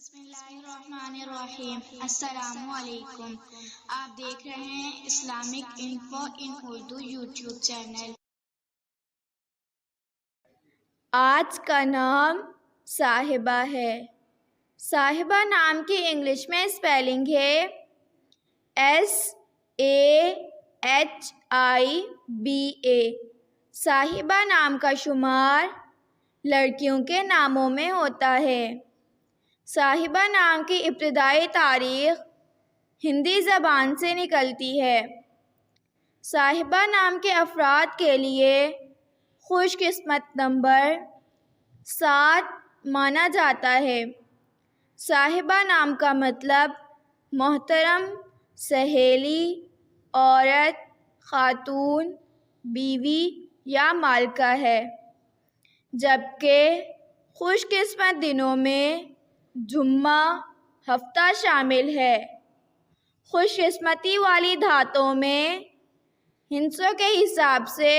بسم اللہ الرحمن الرحیم۔ السلام علیکم۔ آپ دیکھ رہے ہیں اسلامک انفو ان اردو یوٹیوب چینل۔ آج کا نام صاحبہ ہے۔ صاحبہ نام کی انگلش میں اسپیلنگ ہے SAHIBA۔ صاحبہ نام کا شمار لڑکیوں کے ناموں میں ہوتا ہے۔ صاحبہ نام کی ابتدائی تاریخ ہندی زبان سے نکلتی ہے۔ صاحبہ نام کے افراد کے لیے خوش قسمت نمبر 7 مانا جاتا ہے۔ صاحبہ نام کا مطلب محترم، سہیلی، عورت، خاتون، بیوی یا مالکہ ہے، جبکہ خوش قسمت دنوں میں جمعہ، ہفتہ شامل ہے۔ خوش قسمتی والی دھاتوں میں ہندسوں کے حساب سے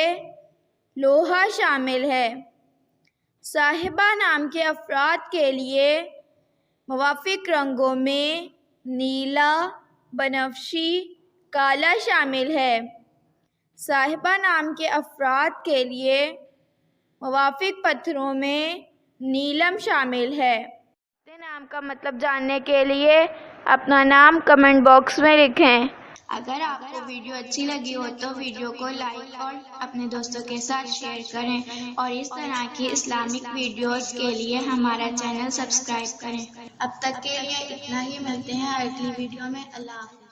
لوہا شامل ہے۔ صاحبہ نام کے افراد کے لیے موافق رنگوں میں نیلا، بنفشی، کالا شامل ہے۔ صاحبہ نام کے افراد کے لیے موافق پتھروں میں نیلم شامل ہے۔ نام کا مطلب جاننے کے لیے اپنا نام کمنٹ باکس میں لکھیں۔ اگر آپ کو ویڈیو اچھی لگی ہو تو ویڈیو کو لائک اور اپنے دوستوں کے ساتھ شیئر کریں، اور اس طرح کی اسلامک ویڈیوز کے لیے ہمارا چینل سبسکرائب کریں۔ اب تک کے لیے اتنا ہی، ملتے ہیں اگلی ویڈیو میں۔ اللہ حافظ۔